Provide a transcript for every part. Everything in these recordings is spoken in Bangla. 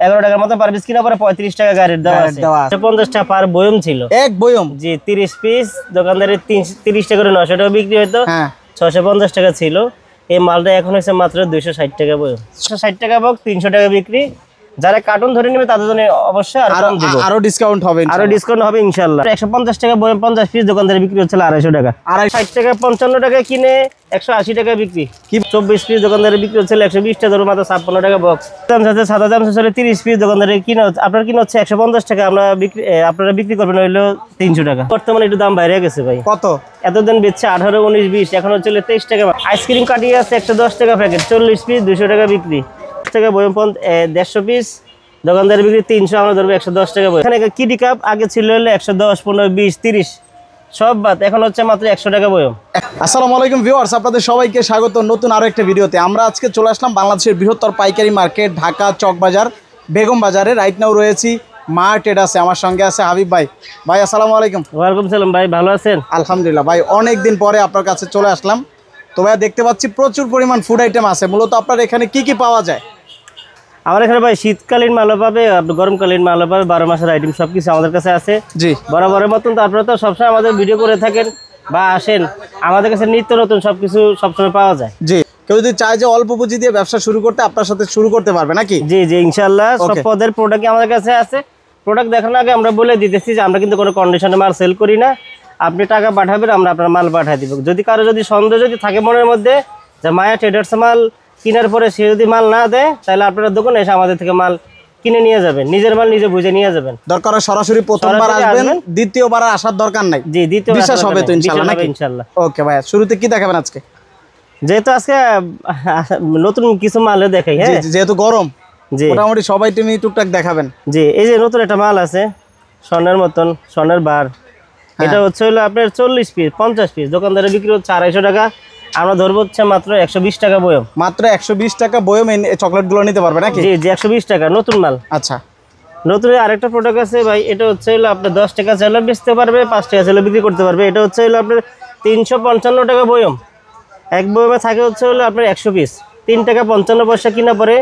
11 টাকার মতো পার পিস কিনা পরে 35 টাকা গাড়ির দেওয়া আছে। 50 টাকা পার বয়ম ছিল, এক বয়ম। জি 30 পিস দোকানদারে 30 টাকা করে 900 টাকা বিক্রি হতো। 650 টাকা ছিল। এই মালটা এখন হচ্ছে মাত্র 260 টাকা বয়ম। 160 টাকা বক্স, 300 টাকা বিক্রি। যারা কার্টুন ধরে নেবে তাদের জন্য অবশ্যই আরো ডিসকাউন্ট হবে, ইনশাআল্লাহ। 150 টাকা বয়ম 50 পিস দোকানদারে বিক্রি হচ্ছে 250 টাকা। 260 টাকা 55 টাকা কিনে 180 টাকা বিক্রি। 24 পিস দোকানদারে বিক্রি হচ্ছে 120 টাকা, ধরো মাত্র 56 টাকা বক্স। সাদা দাম হচ্ছে 30 পিস দোকানদারে কিনা আপনার কিনা হচ্ছে 150 টাকা, আপনারা বিক্রি করবেন হইলো 300 টাকা। বর্তমানে একটু দাম বাইরে গেছে ভাই। কত? এতদিন বেচছে 18, 19, 20, এখন হচ্ছে 23 টাকা। আইসক্রিম কাটিয়ে আছে 110 টাকা প্যাকেট, 40 পিস 200 টাকা বিক্রি। টাকা বয়ম 150 পিস দোকানদার বিক্রি 300, আমরা ধরবো 110 টাকা বয়ম। এখানে কিডি কাপ আগে ছিল 110, 15, 20, 30 সব বাদ, এখন হচ্ছে মাত্র 100 টাকা বয়ম। আসসালামু আলাইকুম ভিউয়ার্স, আপনাদের সবাইকে স্বাগত নতুন আরো একটা ভিডিওতে। আমরা আজকে চলে আসলাম বাংলাদেশের বৃহত্তর পাইকারি মার্কেট ঢাকা চকবাজার বেগম বাজারে। রাইট নাও রয়েছি মা ট্রেডার্সে। আমার সঙ্গে আছে হাবিব ভাই। ভাই আসসালামু আলাইকুম। ওয়ালাইকুম সালাম ভাই, ভালো আছেন? আলহামদুলিল্লাহ ভাই, অনেকদিন পরে আপনার কাছে চলে আসলাম। তো ভাই দেখতে পাচ্ছি প্রচুর পরিমাণ ফুড আইটেম আছে। মূলত আপনার এখানে কি কি পাওয়া যায়? আমার এখানে ভাই শীতকালীন মালও পাবে, গরমকালীন মালও পাবে, 12 মাসের আইটেম সবকিছু আমাদের কাছে আছে। জি বরাবরের মতন। তো আপনারা তো সবসময় আমাদের ভিডিও করে থাকেন বা আসেন, আমাদের কাছে নিত্য নতুন সবকিছু সবসময় পাওয়া যায়। জি, কেউ যদি চায় যে অল্প পুঁজি দিয়ে ব্যবসা শুরু করতে, আপনার সাথে শুরু করতে পারবে নাকি? জি জি ইনশাআল্লাহ। সব পদের প্রোডাক্ট আমাদের কাছে আছে। প্রোডাক্ট দেখানোর আগে আমরা বলে দিতেছি যে আমরা কিন্তু কোনো কন্ডিশনে মাল সেল করি না। আপনি টাকা পাঠাবেন, আমরা আপনার মাল পাঠিয়ে দিব। যদি কারো যদি সন্দেহ যদি থাকে মনের মধ্যে যে মায়া ট্রেডার্স মাল কেনার পরে সে যদি মাল না দেয়, তাহলে আপনারা দোকানে এসে আমাদের থেকে মাল কিনে নিয়ে যাবেন, নিজের মাল নিজে বুঝে নিয়ে যাবেন। দরকার সরাসরি প্রথমবার আসবেন, দ্বিতীয়বার আসার দরকার নাই। জি, দ্বিতীয়বার বিশ্বাস হবে তো ইনশাআল্লাহ নাকি? ইনশাআল্লাহ। ওকে ভাই, শুরুতে কি দেখাবেন আজকে? যেহেতু আজকে নতুন কিছু মাল দেখাই। হ্যাঁ, যেহেতু গরম, জি মোটামুটি সবাই তুমি টুকটাক দেখাবেন। জি, এই যে নতুন একটা মাল আছে স্বর্ণের মতন, স্বর্ণের বার। এটা হচ্ছে হলো আপনার 40 পিস 50 পিস দোকানদারে বিক্রি হচ্ছে 250 টাকা, আমরা ধরবো হচ্ছে মাত্র 120 টাকা বয়ম। মাত্র 120 টাকা বয়ম এই চকলেটগুলো নিতে পারবে নাকি? জি জি 120 টাকা নতুন মাল। আচ্ছা, নতুন আরেকটা প্রোডাক্ট আছে ভাই, এটা হচ্ছে হলো আপনার 10 টাকা চাইলে বেচতে পারবে, 5 টাকা চাইলে বিক্রি করতে পারবে। এটা হচ্ছে হলো আপনার 355 টাকা বয়ম। এক বয়মে থাকে হচ্ছে হলো আপনার 100 পিস, 3 টাকা 55 পয়সা কিনা পরে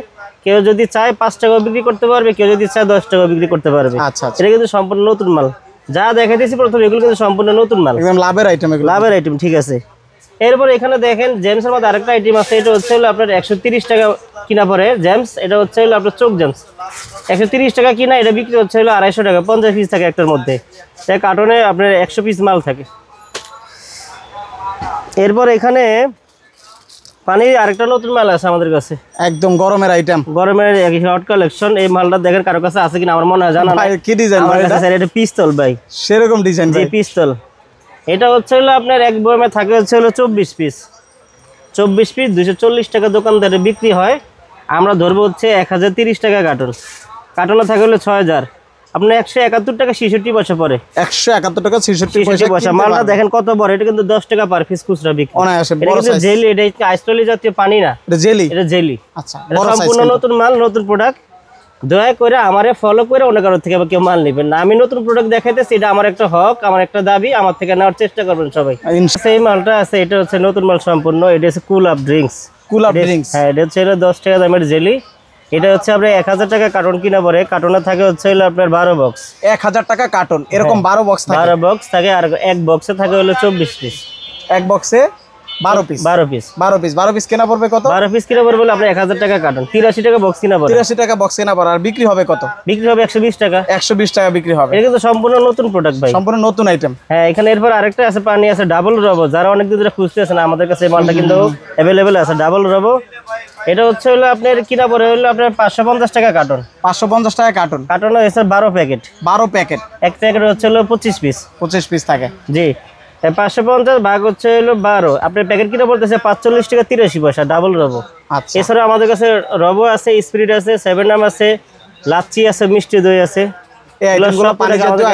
কেউ যদি চায় 5 টাকা বিক্রি করতে পারবে, কেউ যদি চায় 10 টাকা বিক্রি করতে পারবে। আচ্ছা, এটা কিন্তু সম্পূর্ণ নতুন মাল। যা দেখাইতেছি প্রথমে এগুলো কিন্তু সম্পূর্ণ নতুন মাল, একদম লাভের আইটেম। এগুলো লাভের আইটেম, ঠিক আছে। এরপর এখানে দেখেন জেমসের মধ্যে আরেকটা আইটেম আছে। এটা হচ্ছে হলো আপনার 130 টাকা কিনা পরে জেমস। এটা হচ্ছে হলো আপনার চোখ জেমস, 130 টাকা কিনা, এটা বিক্রি হচ্ছে হলো 250 টাকা। 50 পিস থাকে একটার মধ্যে, কার্টনে আপনার 100 পিস মাল থাকে। এরপর এখানে পানির আরেকটা নতুন মাল আছে আমাদের কাছে, একদম গরমের আইটেম, গরমের হট কালেকশন। এই মালটা দেখেন কারো কাছে আছে কিনা আমার মনে হয় জানা নাই। কি ডিজাইন ভাই এটা? এটা পিস্তল ভাই, সেরকম ডিজাইন ভাই। জি পিস্তল। এটা হচ্ছে হলো আপনার এক বয়মে থাকে হচ্ছে হলো 24 পিস 240 টাকা দোকানদারে বিক্রি হয়। আমরা ধরবো হচ্ছে 1030 টাকা কার্টন। কার্টনে থাকে হলো 6000, আপনার 171 টাকা 66 পয়সা পরে। 171 টাকা 66 পয়সা। মালটা দেখেন কত বড়, এটা কিন্তু 10 টাকা পার পিস খুচরা বিক্রি। এটা কিন্তু জেলি, এটা আইসটলি জাতীয় পানি না, এটা জেলি। এটা জেলি। আচ্ছা, সম্পূর্ণ নতুন মাল, নতুন প্রোডাক্ট। দয়া করে আমারে ফলো করে অন্য কারোর থেকে কেউ মাল নেবেন না। আমি নতুন প্রোডাক্ট দেখাইতেছি, এটা আমার একটা হক, আমার একটা দাবি, আমার থেকে নেওয়ার চেষ্টা করবেন সবাই। সেই মালটা আছে, এটা হচ্ছে নতুন মাল সম্পূর্ণ। এটা হচ্ছে কুল আপ ড্রিঙ্কস। কুল আপ ড্রিঙ্কস, হ্যাঁ, এটা হচ্ছে 10 টাকা দামের জেলি। এটা হচ্ছে আপনার 1000 টাকা কার্টন কিনা পরে। কার্টনে থাকে হচ্ছে হলো আপনার 12 বক্স। 1000 টাকা কার্টন, এরকম 12 বক্স থাকে। 12 বক্স থাকে, আর এক বক্সে থাকে হলো 24 পিস। এক বক্সে 12 পিস। 12 পিস 12 পিস কেনা পড়বে কত? 12 পিস কিনা পড়বে আপনার 1000 টাকা কার্টন, 83 টাকা বক্স কিনা পড়বে। 83 টাকা বক্স কিনা পড়ে। আর বিক্রি হবে কত? বিক্রি হবে 120 টাকা। 120 টাকা বিক্রি হবে। এটা কিন্তু সম্পূর্ণ নতুন প্রোডাক্ট ভাই, সম্পূর্ণ নতুন আইটেম। হ্যাঁ, এখানে এরপর আরেকটা আছে পানি আছে ডাবল রবো। যারা অনেকদিন ধরে খুঁজতেছেন আমাদের কাছে এই মালটা কিন্তু অ্যাভেলেবেল আছে, ডাবল রবো। এটা হচ্ছে হলো আপনার কিনা পড়ে হলো আপনার 550 টাকা কার্টন। 550 টাকা কার্টন। কার্টন হচ্ছে 12 প্যাকেট। 12 প্যাকেট। এক প্যাকেট হচ্ছে হলো 25 পিস। 25 পিস থাকে। জি, 550 ভাগ হচ্ছে হলো 12। আপনার প্যাকেট কিনা পড়তেছে 45 টাকা 83 পয়সা, ডাবল রবো। আচ্ছা, এছাড়া আমাদের কাছে রবো আছে, স্পিরিট আছে, 7 আম আছে, লাচ্ছি আছে, মিষ্টি দই আছে। এই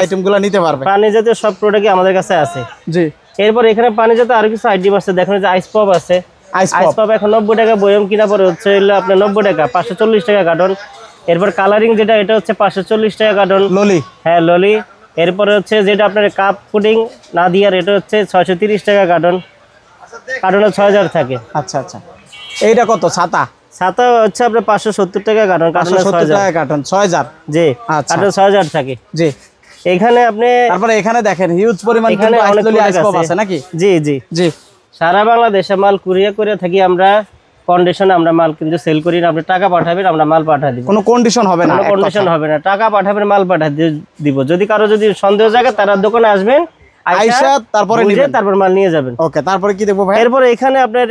আইটেমগুলো নিতে পারবে। পানি জাতীয় সব প্রোডাক্টই আমাদের কাছে আছে। জি, এরপর এখানে পানি জাতীয় আরো কিছু আইটেম আছে। দেখেন যে আইস পপ আছে। আইস পপ এখন 90 টাকা বয়ম কিনা পরে হচ্ছে হলো আপনার 90 টাকা, 540 টাকা কার্টন। এরপর কালারিং যেটা, এটা হচ্ছে 540 টাকা কার্টন। ললি, হ্যাঁ ললি। এরপরে হচ্ছে যেটা আপনার কাপ পুডিং নাদিয়ার, এটা হচ্ছে 630 টাকা কার্টন। কার্টনে 6000 থাকে। আচ্ছা আচ্ছা, এইটা কত? ছাতা। ছাতা হচ্ছে আপনার 570 টাকা কার্টন, 570 টাকা কার্টন, 6000। জি, আচ্ছা, কার্টন 6000 থাকে। জি, এখানে আপনি তারপরে এখানে দেখেন হিউজ পরিমাণ এখানে কিন্তু অনেক আইসলি প্রোডাক্ট আইসপপ আছে। আছে নাকি? জি জি জি, সারা বাংলাদেশে মাল কুরিয়ার করে থাকি আমরা, কন্ডিশনে আমরা মাল কিন্তু সেল করি না। আপনি টাকা পাঠাবেন, আমরা মাল পাঠিয়ে দিব, কোনো কন্ডিশন হবে না, কোনো কন্ডিশন হবে না। টাকা পাঠাবেন, মাল পাঠিয়ে দিব। যদি কারো যদি সন্দেহ জায়গা, তারা দোকানে আসবেন, আইসা তারপরে বুঝে নেবেন, তারপর মাল নিয়ে যাবেন। ওকে। তারপরে কি দেখবো ভাই? এরপরে এখানে আপনার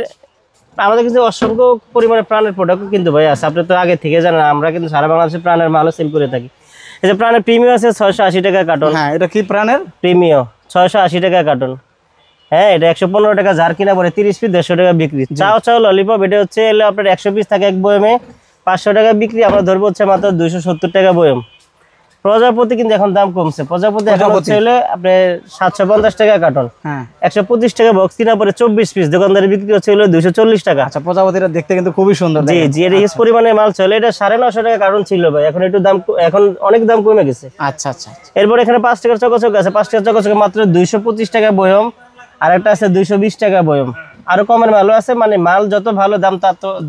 আমাদের কিন্তু অসংখ্য পরিমাণে প্রাণের প্রোডাক্ট কিন্তু ভাই আছে, আপনি তো আগে থেকে জানেন। আমরা কিন্তু সারা বাংলাদেশে প্রাণের মালও সেল করে থাকি। এই যে প্রাণের প্রিমিয়াম আছে 680 টাকা কার্টন। হ্যাঁ, এটা কি প্রাণের প্রিমিয়াম 680 টাকা কার্টন। হ্যাঁ, এটা 115 টাকা, যার কিনা পরে 30 পিস 150 টাকা বিক্রি। চাও চাও ললিপপ এটা হচ্ছে আপনার 100 পিস থাকে এক বয়মে, 500 টাকা বিক্রি। আমরা ধরবো হচ্ছে মাত্র 270 টাকা বয়ম। প্রজাপতি কিন্তু এখন দাম কমছে, প্রজাপতি এখন হচ্ছে আপনার 750 টাকা কার্টন। হ্যাঁ, 125 টাকা বক্স কিনা পরে 24 পিস দোকানদারি বিক্রি হচ্ছে 240 টাকা। আচ্ছা, প্রজাপতিটা দেখতে কিন্তু খুবই সুন্দর। জি জি, এটা হিউজ পরিমাণে মাল চলে। এটা 950 টাকা কার্টন ছিল ভাই, এখন একটু দাম, এখন অনেক দাম কমে গেছে। আচ্ছা আচ্ছা, এরপর এখানে 5 টাকার চকচক আছে, 5 টাকার চকচকে মাত্র 225 টাকা বয়ম, আর একটা আছে 220 টাকা বয়ম। আরো কমের মালও আছে, মানে মাল যত ভালো দাম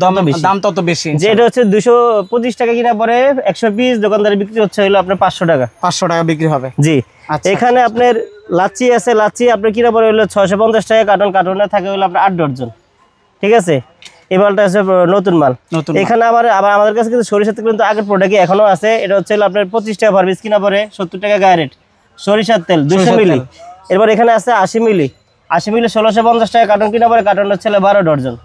দাম তত বেশি। যে এটা হচ্ছে 225 টাকা কিনা পরে 100 পিস দোকানদারি বিক্রি হচ্ছে হলো আপনার 500 টাকা। 500 টাকা বিক্রি হবে। জি, এখানে আপনার লাচ্ছি আছে, লাচ্ছি আপনার কিনা পরে হলো 650 টাকা কার্টন, কার্টনে থাকে হলো আপনার 8 ডজন। ঠিক আছে, এই মালটা আছে নতুন মাল। এখানে আবার আমাদের কাছে কিন্তু সরিষার তেল কিন্তু আগের প্রোডাক্ট এখনো আছে। এটা হচ্ছে আপনার 25 টাকা পার পিস কিনা পরে 70 টাকা গায়ে রেট সরিষার তেল 200 মিলি। এরপর এখানে আছে 80 মিলি, 80 মিলি 1650 টাকা কার্টন কিনা পরে, কার্টন হচ্ছে 12 ডজন,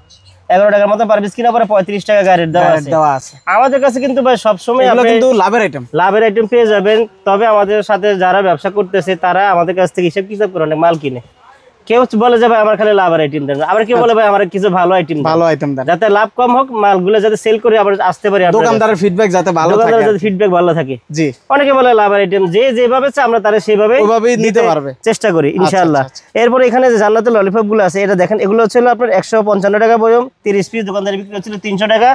11 টাকার মতো পার পিস কিনা পরে 35 টাকা গায়ে রেট দেওয়া আছে। আমাদের কাছে কিন্তু ভাই সবসময় আপনি কিন্তু লাভের আইটেম পেয়ে যাবেন। তবে আমাদের সাথে যারা ব্যবসা করতেছে তারা আমাদের কাছ থেকে হিসাব কিতাব করে অনেক মাল কিনে। কেউ বলে যে ভাই আমার খালি লাভের আইটেম দেন, আবার কেউ বলে ভাই আমার কিছু ভালো আইটেম দেন, যাতে লাভ কম হোক, মালগুলো যাতে সেল করে আবার আসতে পারি, দোকানদারের ফিডব্যাক যাতে ভালো থাকে, দোকানদারের যাতে ফিডব্যাক ভালো থাকে। জি, অনেকে বলে লাভের আইটেম, যে যেভাবে চাই আমরা তারা সেভাবেই নিতে পারবে, চেষ্টা করি ইনশাআল্লাহ। এরপর এখানে যে জান্নাতুল ললিপপ গুলো আছে, এটা দেখেন, এগুলো হচ্ছে আপনার 155 টাকা বয়ম, 30 পিস দোকানদারি বিক্রি হচ্ছিল 300 টাকা,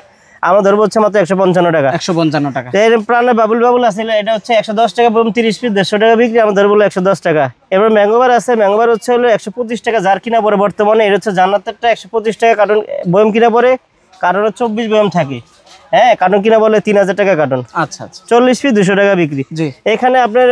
আমরা ধরবো হচ্ছে মাত্র 155 টাকা। 155 টাকা। এর প্রাণের বাবুল আছে, এটা হচ্ছে 110 টাকা বয়ম, 30 পিস 150 টাকা বিক্রি, আমরা ধরবো 110 টাকা। এবার ম্যাঙ্গোবার আছে, ম্যাঙ্গোবার হচ্ছে হলো 125 টাকা, যার কিনা পরে বর্তমানে এটা হচ্ছে জান্নাতেরটা 125 টাকা কার্টন বয়ম কিনা পরে, কার্টন 24 বয়ম থাকে। হ্যাঁ, কার্টন কিনা বলে 3000 টাকা কার্টন। আচ্ছা আচ্ছা, 40 পিস 200 টাকা বিক্রি। এখানে আপনার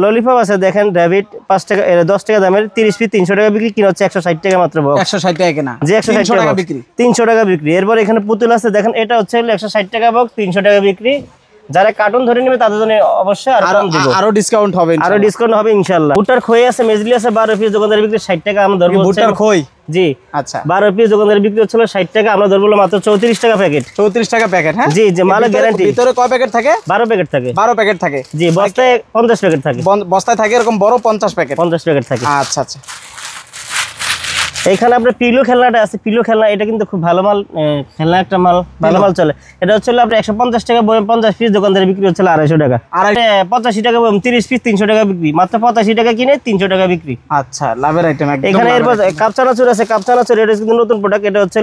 ললিপপ আছে দেখেন, ডেভিড 5 টাকা 10 টাকা দামের, 30 পিস 300 টাকা বিক্রি, কিনা হচ্ছে 160 টাকা মাত্র। 160 টাকা কেনা, যে 160 টাকা বিক্রি, 300 টাকা বিক্রি। এরপর এখানে পুতুল আছে দেখেন, এটা হচ্ছে 160 টাকা বক্স, 300 টাকা বিক্রি। যারা কার্টন ধরে নেবে তাদের জন্য অবশ্যই আরো ডিসকাউন্ট হবে ইনশাআল্লাহ। ভুট্টার খই আছে, মেজলি আছে, 12 পিস দোকানদার বিক্রি 60 টাকা, আমরা ধরবো ভুট্টার খই। জি, আচ্ছা, 12 পিস দোকানদার বিক্রি হচ্ছিল 60 টাকা, আমরা ধরবো মাত্র 34 টাকা প্যাকেট। 34 টাকা প্যাকেট। হ্যাঁ, জি জি, মালের গ্যারান্টি। ভিতরে কয় প্যাকেট থাকে? 12 প্যাকেট থাকে। 12 প্যাকেট থাকে। জি, বস্তায় 50 প্যাকেট থাকে। বস্তায় থাকে এরকম বড় 50 প্যাকেট থাকে। আচ্ছা আচ্ছা, এইখানে আপনার পিলো খেলনাটা আছে, পিলো খেলনা, এটা কিন্তু খুব ভালো মাল, খেলনা একটা মাল, ভালো মাল চলে। এটা হচ্ছে আপনার 150 টাকা বয়ম, 50 পিস দোকানদারি বিক্রি হচ্ছে 250 টাকা। 85 টাকা বয়ম, 30 পিস 300 টাকা বিক্রি, মাত্র 85 টাকা কিনে 300 টাকা বিক্রি। আচ্ছা, লাভের আইটেম একদম। এখানে এরপর কাপচানাচুর আছে, কাপচানাচুর এটা কিন্তু নতুন প্রোডাক্ট, এটা হচ্ছে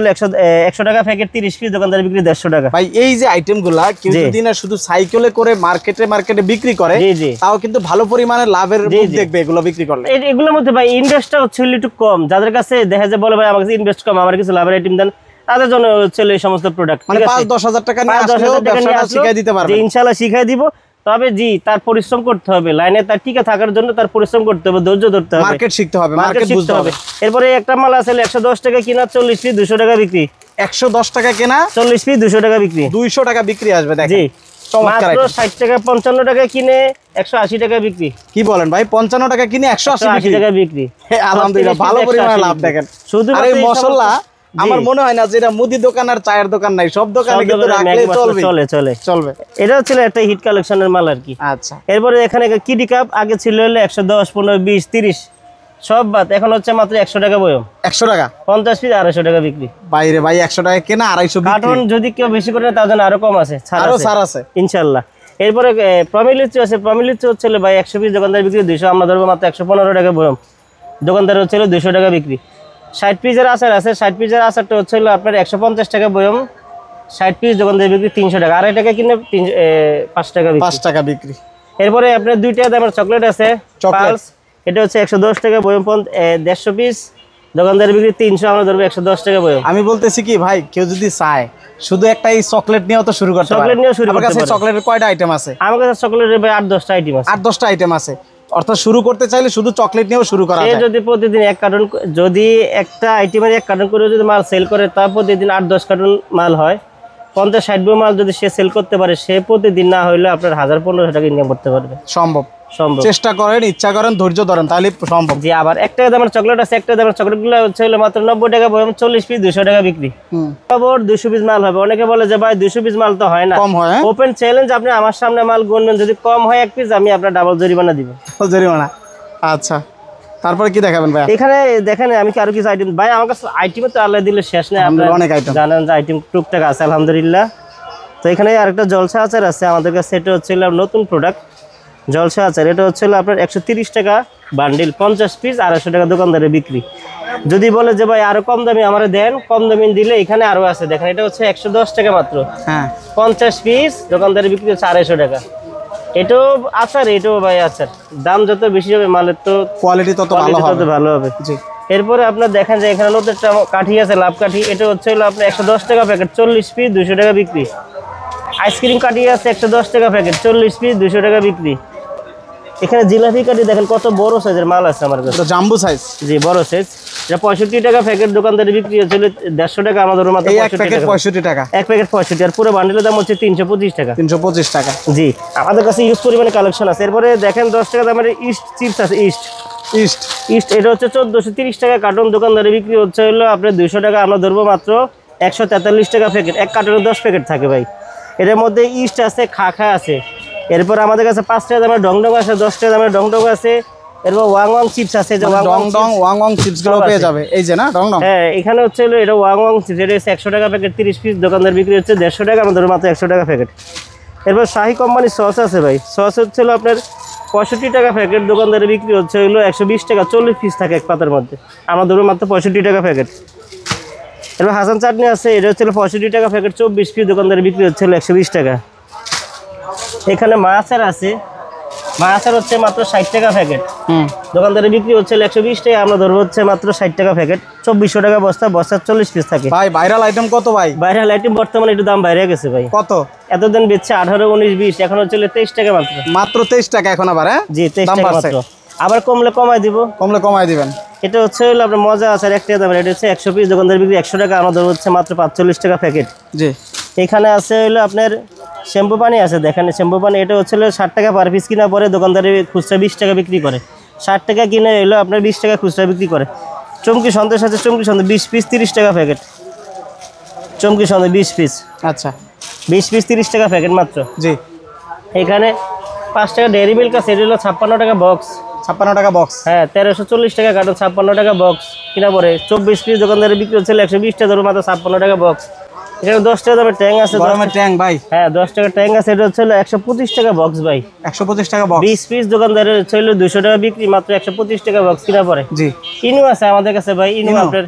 100 টাকা প্যাকেট, 30 পিস দোকানদারি বিক্রি 150 টাকা। ভাই, এই যে আইটেমগুলা কেউ যদি না শুধু সাইকেলে করে মার্কেটে বিক্রি করে, তাও কিন্তু ভালো পরিমাণে লাভের মুখ দেখবে এগুলো বিক্রি করলে। এগুলোর মধ্যে ভাই ইনভেস্টটা হচ্ছে একটু কম, যাদের কাছে দেখা যায় বলে ভাই আমার কাছে ইনভেস্ট কম, আমার কিছু লাভের আইটেম দেন, তাদের জন্য হচ্ছে এই সমস্ত প্রোডাক্ট। মানে 5-10 হাজার টাকা নিয়ে আসলেও ব্যবসাটা শিখাই দিতে পারবে, ইনশাআল্লাহ শিখাই দিব। তবে জি, তার পরিশ্রম করতে হবে, লাইনে তার টিকে থাকার জন্য তার পরিশ্রম করতে হবে, ধৈর্য ধরতে হবে, মার্কেট শিখতে হবে, মার্কেট বুঝতে হবে। এরপরে একটা মাল আছে 110 টাকা কিনা, 40 পিস 200 টাকা বিক্রি। 110 টাকা কেনা, 40 পিস 200 টাকা বিক্রি, 200 টাকা বিক্রি আসবে। দেখেন, জি, মাত্র 60 টাকা 55 টাকা কিনে 180 টাকা বিক্রি। কি বলেন ভাই, 55 টাকা কিনে 180 টাকা বিক্রি। আলহামদুলিল্লাহ, ভালো পরিমাণে লাভ। দেখেন, শুধু এই মশলা আমার মনে হয় না যে এটা মুদি দোকান আর চায়ের দোকান নাই, সব দোকানে কিন্তু রাখলে চলবে। এটা ছিল একটা হিট কালেকশনের মাল আর কি। আচ্ছা, এরপরে এখানে কিডি কাপ আগে ছিল 110, 15, 20, 30 সব বাদ, এখন হচ্ছে মাত্র 100 টাকা বয়ম, 100 টাকা, 50 পিস 250 টাকা বিক্রি। বাইরে ভাই 100 টাকা কেনা, 250 বিক্রি। কার্টন যদি কেউ বেশি করে তার জন্য আরো কম আছে, ছাড় আছে ইনশাআল্লাহ। এরপরে প্রমিলিচু আছে, প্রমিলিচু হচ্ছিল ভাই 100 পিস দোকানদার বিক্রি 200, আমরা ধরবো মাত্র 115 টাকা বয়ম, দোকানদার হচ্ছিল 200 টাকা বিক্রি। 60 পিসের আচার আছে, 60 পিসের আচারটা হচ্ছিল আপনার 150 টাকা বয়ম, 60 পিস দোকানদার বিক্রি 300 টাকা, 2.5 টাকা কিনে 5 টাকা বিক্রি। এরপরে আপনার 2 টাকা দামের চকলেট আছে, পালস, এটা হচ্ছে 110 টাকা বয়ম, 150 পিস দোকানদারের বিক্রি 300, আমরা ধরবো 110 টাকা বয়ম। আমি বলতেছি কি ভাই, কেউ যদি চায় শুধু একটা এই চকলেট নিয়েও তো শুরু করতে পারে। চকলেট নিয়েও শুরু আমার করতে কাছে পারে। চকলেটের কয়টা আইটেম আছে? আমার কাছে চকলেটের ভাই 8-10টা আইটেম আছে। 8-10টা আইটেম আছে, অর্থাৎ শুরু করতে চাইলে শুধু চকলেট নিয়েও শুরু করা সে যায়। যদি প্রতিদিন 1 কার্টন, যদি একটা আইটেমের 1 কার্টন করে যদি মাল সেল করে, তা প্রতিদিন 8-10 কার্টন মাল হয়, 50-60 বই মাল যদি সে সেল করতে পারে, সে প্রতিদিন না হইলে আপনার 1000-1500 টাকা ইনকাম করতে পারবে। সম্ভব, সম্ভব। চেষ্টা করেন, ইচ্ছা করেন, ধৈর্য ধরেন, তাহলে সম্ভব। জি, আবার 1 টাকা দামের চকলেট আছে, 1 টাকা দামের চকলেটগুলো হচ্ছে হলো মাত্র 90 টাকা বয়ম, 40 পিস 200 টাকা বিক্রি। আবার 200 পিস মাল হবে। অনেকে বলে যে ভাই 200 পিস মাল তো হয় না, কম হয়। ওপেন চ্যালেঞ্জ, আপনি আমার সামনে মাল গুনবেন, যদি কম হয় 1 পিস, আমি আপনার ডাবল জরিমানা দিব। জরিমানা? আচ্ছা, তারপরে কি দেখাবেন ভাই? এখানে দেখেন আমি কি আরো কিছু আইটেম, ভাই আমার কাছে আইটেমে তো আল্লাহ দিলে শেষ নেই, আপনারা অনেক আইটেম জানেন যে আইটেম টুকটাক আছে আলহামদুলিল্লাহ। তো এখানে আরেকটা জলসা আচার আছে আমাদের কাছে, এটা হচ্ছে নতুন প্রোডাক্ট জলসা আচার। এটা হচ্ছে আপনার 130 টাকা বান্ডিল, 50 পিস 250 টাকা দোকানদারে বিক্রি। যদি বলে যে ভাই আরো কম দামি আমার দেন, কম দামি দিলে এখানে আরো আছে, দেখেন এটা হচ্ছে 110 টাকা মাত্র। হ্যাঁ, 50 পিস দোকানদারে বিক্রি হচ্ছে 250 টাকা। এটাও আচার, এটাও ভাই আচার। দাম যত বেশি হবে মালের তো কোয়ালিটি তত ভালো হবে। জি। এরপরে আপনার দেখেন যে এখানে নতুন একটা কাঠি আছে, লাভ কাঠি। এটা হচ্ছে আপনার 110 টাকা প্যাকেট, 40 পিস 200 টাকা বিক্রি। আইসক্রিম কাঠি আছে 110 টাকা প্যাকেট, 40 পিস 200 টাকা বিক্রি। এখানে জিলাপি কাঠি দেখেন কত বড় সাইজের মাল আছে আমার কাছে, জাম্বো সাইজ। জি, বড় সাইজ। এটা 65 টাকা প্যাকেট, দোকানদারে বিক্রি হচ্ছিল 150 টাকা, আমাদের মাত্র 65 টাকা। এক প্যাকেট 65, আর পুরো বান্ডেলের দাম হচ্ছে 325 টাকা। 325 টাকা। জি, আমাদের কাছে ইউজ পরিমাণে কালেকশন আছে। এরপরে দেখেন 10 টাকা দামের ইস্ট চিপস আছে, ইস্ট এটা হচ্ছে 1430 টাকা কার্টন, দোকানদারে বিক্রি হচ্ছে হলো আপনার 200 টাকা, আমরা ধরবো মাত্র 143 টাকা প্যাকেট। 1 কার্টনে 10 প্যাকেট থাকে ভাই। এটার মধ্যে ইস্ট আছে, খাখা আছে। এরপর আমাদের কাছে 5 টাকা দামের ডংডং আছে, 10 টাকা দামের ডংডং আছে। এরপর ওয়াং চিপস আছে, যে ওয়াং চিপস গুলো পেয়ে যাবে এই যে না ডংডং। হ্যাঁ, এখানে হচ্ছে হলো এটা ওয়াং চিপস, এটা হচ্ছে 100 টাকা প্যাকেট, 30 পিস দোকানদার বিক্রি হচ্ছে 150 টাকা, আমরা ধরবো মাত্র 100 টাকা প্যাকেট। এরপর শাহি কোম্পানির সস আছে ভাই, সস হচ্ছে হলো আপনার 65 টাকা প্যাকেট, দোকানদারে বিক্রি হচ্ছে হলো 120 টাকা, 40 পিস থাকে এক পাতার মধ্যে, আমরা ধরবো মাত্র 65 টাকা প্যাকেট। এরপর হাসান চাটনি আছে, এটা হচ্ছে 65 টাকা প্যাকেট, 24 পিস দোকানদারে বিক্রি হচ্ছে 120 টাকা। এখানে মাছের আছে, মাছের হচ্ছে মাত্র 60 টাকা প্যাকেট, দোকানদারে বিক্রি হচ্ছে 120 টাকা, আমরা ধরবো হচ্ছে মাত্র 60 টাকা প্যাকেট, 2400 টাকা বস্তা, বস্তার 40 পিস থাকে। ভাই ভাইরাল আইটেম কত ভাই? ভাইরাল আইটেম বর্তমানে একটু দাম বাইরে গেছে ভাই। কত? এতদিন বেচছে 18, 19, 20, এখন হচ্ছে 23 টাকা মাত্র। মাত্র 23 টাকা এখন আবার? হ্যাঁ জি, 23 টাকা মাত্র। আবার কমলে কমাই দিব। কমলে কমাই দিবেন। এটা হচ্ছে হলো আপনার মজা আছে 1 টাকা দামের, এটা হচ্ছে 100 পিস দোকানদার বিক্রি 100 টাকা, আমাদের হচ্ছে মাত্র 45 টাকা প্যাকেট। জি। এখানে আছে হলো আপনার শ্যাম্পু পানি আছে, দেখেন শ্যাম্পু পানি, এটা হচ্ছে 60 টাকা পার পিস কিনা পরে, দোকানদারে খুচরা 20 টাকা বিক্রি করে। 60 টাকা কিনে এলো আপনার 20 টাকা খুচরা বিক্রি করে। চমকি সন্দেশ আছে, চমকি সন্দেশ 20 পিস 30 টাকা প্যাকেট, চমকি সন্দেশ 20 পিস। আচ্ছা, 20 পিস 30 টাকা প্যাকেট মাত্র। জি। এখানে 5 টাকা ডেয়ারি মিল্ক আছে, এটা হলো 56 টাকা বক্স। 56 টাকা বক্স? হ্যাঁ, 1340 টাকা কার্টন, 56 টাকা বক্স কিনা পরে। 24 পিস দোকানদারে বিক্রি হচ্ছে 120 টাকা, ধরো মাত্র 56 টাকা বক্স। এখানে 10 টাকা দামের ট্যাং আছে, গরমের ট্যাং ভাই। হ্যাঁ, 10 টাকা ট্যাং আছে, এটা হচ্ছে 125 টাকা বক্স ভাই। 125 টাকা বক্স। 20 পিস দোকানদারে হচ্ছে 200 টাকা বিক্রি, মাত্র 125 টাকা বক্স কিনা পরে। জি। ইনু আছে আমাদের কাছে ভাই, ইনু আপনার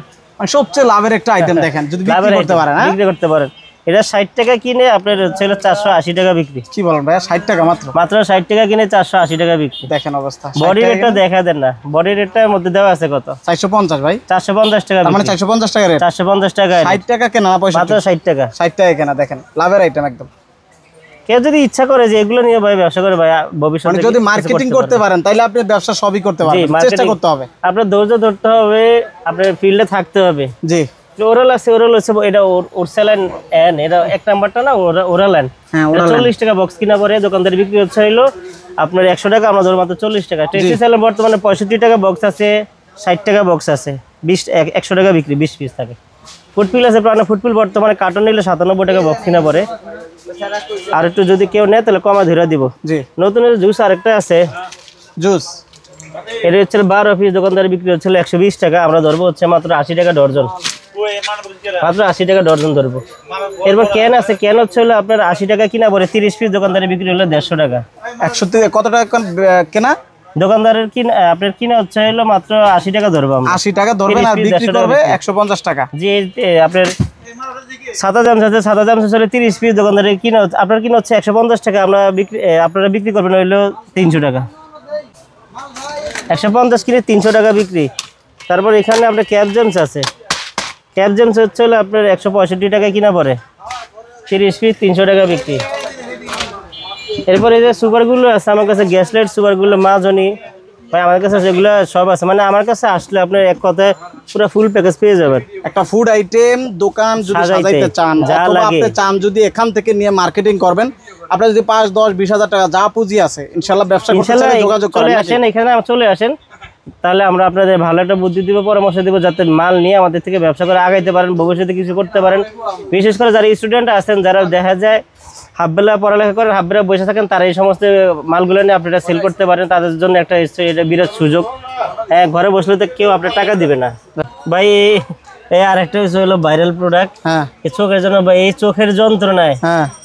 সবচেয়ে লাভের একটা আইটেম, দেখেন যদি বিক্রি করতে পারেন। হ্যাঁ, বিক্রি করতে পারেন। এটা 60 টাকা কিনে আপনার হচ্ছে 480 টাকা বিক্রি। কি বলেন ভাই? 60 টাকা মাত্র? মাত্র 60 টাকা কিনে 480 টাকা বিক্রি। দেখেন অবস্থা। বডি রেটটা দেখা দেন না, বডি রেটটার মধ্যে দেওয়া আছে কত? 450 ভাই। 450 টাকা, মানে 450 টাকা রেট। 450 টাকা। 60 টাকা কেনা না পয়সা? মাত্র 60 টাকা। 60 টাকা কেনা, দেখেন লাভের আইটেম একদম। কেউ যদি ইচ্ছা করে যে এগুলো নিয়ে ভাই ব্যবসা করে ভাই ভবিষ্যতে যদি মার্কেটিং করতে পারেন তাহলে আপনি ব্যবসা সবই করতে পারবেন, চেষ্টা করতে হবে। আপনার ধৈর্য ধরতে হবে, আপনার ফিল্ডে থাকতে হবে। জি। ওরাল আছে, ওরাল হচ্ছে এটা ওরসালান এন, এটা এক নাম্বারটা না, ওরালান। হ্যাঁ, 40 টাকা বক্স কিনা পরে দোকানদার বিক্রি হচ্ছে হলো আপনার 100 টাকা, আমরা ধরো মাত্র 40 টাকা। টেস্টি স্যালান বর্তমানে 65 টাকা বক্স আছে, 60 টাকা বক্স আছে, 100 টাকা বিক্রি, 20 পিস থাকে। ফুটপিল আছে, প্রাণ ফুটপিল বর্তমানে কার্টন নিলে 97 টাকা বক্স কিনা পরে। আর একটু যদি কেউ নেয় তাহলে কমা ধরে দিব। জি। নতুন জুস আরেকটা আছে, জুস, এটা হচ্ছে 12 পিস দোকানদার বিক্রি হচ্ছে 120 টাকা, আমরা ধরবো হচ্ছে মাত্র 80 টাকা ডর্জন, মাত্র 80 টাকা ডর্জন ধরবো। এরপর ক্যান আছে, ক্যান হচ্ছে হলো আপনার 80 টাকা কিনা পরে, 30 পিস দোকানদারে বিক্রি হলো 150 টাকা। 100 কত টাকা কেনা? দোকানদারের কিনা আপনার কিনা হচ্ছে হলো মাত্র 80 টাকা ধরবো আমরা। 80 টাকা ধরবেন আর বিক্রি করবে 150 টাকা। জি, আপনার সাদা জামস আছে, সাদা জামস হচ্ছে 30 পিস দোকানদারের কিনা আপনার কিনা হচ্ছে 150 টাকা, আমরা আপনারা বিক্রি করবেন হইলো 300 টাকা। 150 কিনে 300 টাকা বিক্রি। তারপর এখানে আপনার ক্যাপ জেমস আছে। ক্যাপ জেমস হচ্ছে হলো আপনার 165 টাকায় কিনা পড়ে, 30 পিস 300 টাকা বিক্রি। এরপরে এই যে সুপারগুলো আছে আমার কাছে, গ্যাস লাইট সুপারগুলো মাজনি ভাই আমার কাছে যেগুলো সব আছে, মানে আমার কাছে আসলে আপনার এক কথায় পুরো ফুল প্যাকেজ পেয়ে যাবেন। একটা ফুড আইটেম দোকান যদি সাজাইতে চান, অথবা আপনি চান যদি এখান থেকে নিয়ে মার্কেটিং করবেন, আপনার যদি 5, 10, 20 হাজার টাকা যা পুঁজি আছে ইনশাআল্লাহ ব্যবসা করতে চাইলে যোগাযোগ চলে আসেন, এখানে চলে আসেন, তাহলে আমরা আপনাদের ভালো একটা বুদ্ধি দিব, পরামর্শ দিব, যাতে মাল নিয়ে আমাদের থেকে ব্যবসা করে আগাইতে পারেন, ভবিষ্যতে কিছু করতে পারেন। বিশেষ করে যারা স্টুডেন্ট আছেন, যারা দেখা যায় হাফবেলা পড়ালেখা করেন, হাফবেলা বসে থাকেন, তারা এই সমস্ত মালগুলো নিয়ে আপনারা সেল করতে পারেন, তাদের জন্য একটা এটা বিরাট সুযোগ। হ্যাঁ, ঘরে বসলে তো কেউ আপনার টাকা দিবে না ভাই। এই আরেকটা হলো ভাইরাল প্রোডাক্ট, এই চোখের জন্য ভাই, এই চোখের যন্ত্রণায়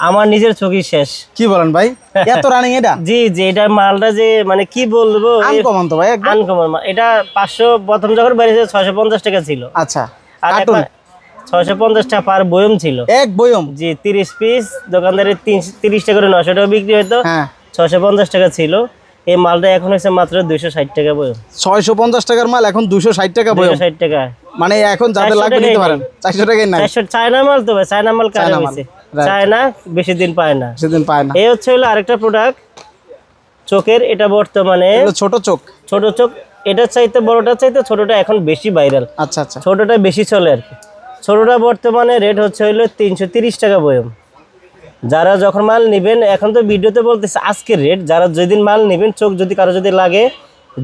আমার নিজের চোখই শেষ। কি বলেন ভাই, এত রানিং এটা? জি জি, এটা মালটা যে মানে কি বলবো, আনকমন তো ভাই, একদম আনকমন। এটা 500 প্রথম যখন বেরিয়েছে 650 টাকা ছিল। আচ্ছা, আর এখন 650 টাকা পার বয়ম ছিল, এক বয়ম। জি, 30 পিস দোকানদারে 30 টাকা করে 900 টাকা বিক্রি হতো, 650 টাকা ছিল। এই মালটা এখন হচ্ছে মাত্র 260 টাকা বয়ম। 650 টাকার মাল এখন 260 টাকা বয়ম, 260 টাকা। মানে এখন যাদের লাগবে নিতে পারেন, 400 টাকাই নাই। 400 চায়না মাল তো ভাই, চায়না মাল কারে হইছে, চায়না বেশি দিন পায় না, এই হচ্ছে হলো আরেকটা প্রোডাক্ট চোখের। এটা বর্তমানে ছোট চোখ, এটা চাইতে বড়টা চাইতে ছোটটা এখন বেশি ভাইরাল। আচ্ছা আচ্ছা, ছোটটা বেশি চলে আর কি। ছোটটা বর্তমানে রেট হচ্ছে হলো 330 টাকা বয়ম। যারা যখন মাল নেবেন, এখন তো ভিডিওতে বলতেছে আজকের রেট, যারা যেদিন মাল নেবেন, চোখ যদি কারো যদি লাগে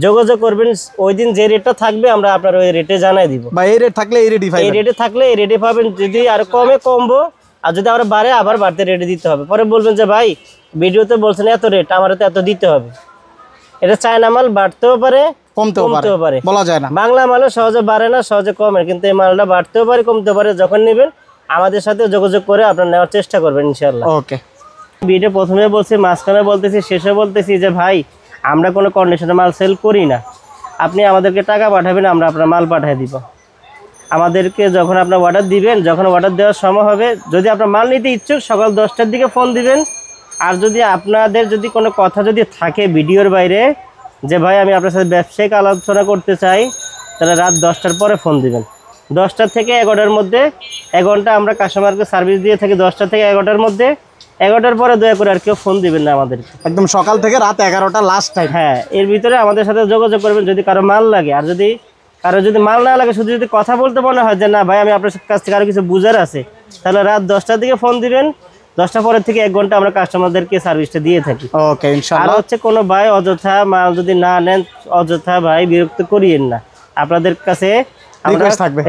যোগাযোগ করবেন, ওই দিন যে রেটটা থাকবে আমরা আপনার ওই রেটে জানাই দিব। বা এই রেট থাকলে এই রেটই পাবেন, এই রেটে থাকলে এই রেটে পাবেন। যদি আর কমবো, আর যদি আবার বাড়ে আবার বাড়তে রেটে দিতে হবে। পরে বলবেন যে ভাই ভিডিওতে বলছেন এত রেট, আমার তো এত দিতে হবে। এটা চায়না মাল বাড়তেও পারে কমতেও পারে, বলা যায় না। বাংলা মালও সহজে বাড়ে না, সহজে কমে, কিন্তু এই মালটা বাড়তেও পারে কমতেও পারে। যখন নেবেন আমাদের সাথে যোগাযোগ করে আপনার নেওয়ার চেষ্টা করবেন ইনশাআল্লাহ। ওকে, ভিডিও প্রথমে বলছি, মাঝখানে বলতেছি, শেষে বলতেছি যে ভাই আমরা কোনো কন্ডিশনে মাল সেল করি না। আপনি আমাদেরকে টাকা পাঠাবেন, আমরা আপনার মাল পাঠিয়ে দিব। আমাদেরকে যখন আপনার অর্ডার দিবেন, যখন অর্ডার দেওয়ার সময় হবে, যদি আপনার মাল নিতে ইচ্ছুক সকাল 10টার দিকে ফোন দিবেন। আর যদি আপনাদের যদি কোনো কথা যদি থাকে ভিডিওর বাইরে, যে ভাই আমি আপনার সাথে ব্যবসায়িক আলোচনা করতে চাই, তাহলে রাত 10টার পরে ফোন দিবেন। 10টা থেকে 11টার মধ্যে 1 ঘন্টা আমরা কাস্টমারকে সার্ভিস দিয়ে থাকি। 10টা থেকে 11টার মধ্যে, 11টার পরে দয়া করে আর কেউ ফোন দিবেন না আমাদেরকে, একদম সকাল থেকে রাত 11টা লাস্ট টাইম। হ্যাঁ, এর ভিতরে আমাদের সাথে যোগাযোগ করবেন যদি কারো মাল লাগে। আর যদি কারো যদি মাল না লাগে, শুধু যদি কথা বলতে মনে হয় যে না ভাই আমি আপনার কাছ থেকে আরো কিছু বুঝার আছে, তাহলে রাত 10টার দিকে ফোন দিবেন। 10টা পরের থেকে 1 ঘন্টা আমরা কাস্টমারদেরকে সার্ভিসটা দিয়ে থাকি। ওকে, ইনশাআল্লাহ। আর হচ্ছে কোনো ভাই অযথা মাল যদি না নেন, অযথা ভাই বিরক্ত করিয়েন না। আপনাদের কাছে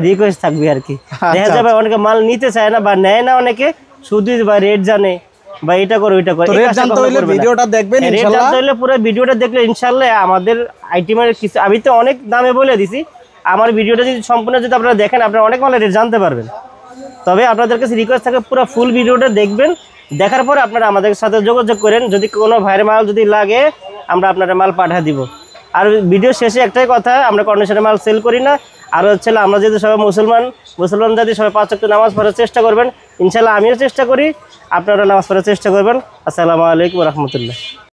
রিকোয়েস্ট থাকবে আর কি। দেখা যাবে অনেকে মাল নিতে চায় না বা নেয় না, অনেকে শুধু বা রেট জানে বা এটা করে ওইটা করে। রেট জানতে হলে ভিডিওটা দেখবেন ইনশাআল্লাহ। রেট জানতে হলে পুরো ভিডিওটা দেখলে ইনশাআল্লাহ আমাদের আইটেমের কিছু, আমি তো অনেক দামে বলে দিছি, আমার ভিডিওটা যদি সম্পূর্ণ যদি আপনারা দেখেন, আপনারা অনেক মালের রেট জানতে পারবেন। তবে আপনাদের কাছে রিকোয়েস্ট থাকে পুরো ফুল ভিডিওটা দেখবেন, দেখার পরে আপনারা আমাদের সাথে যোগাযোগ করেন। যদি কোনো ভাইয়ের মাল যদি লাগে, আমরা আপনারা মাল পাঠিয়ে দিব। আর ভিডিও শেষে একটাই কথা, আমরা কন্ডিশনে মাল সেল করি না। আর হচ্ছে আমরা যদি সবাই মুসলমান জাতি সবাই 5 ওয়াক্ত নামাজ পড়ার চেষ্টা করবেন, ইনশাআল্লাহ আমিও চেষ্টা করি, আপনারা নামাজ পড়ার চেষ্টা করবেন। আসসালামু আলাইকুম ওয়া রাহমাতুল্লাহ।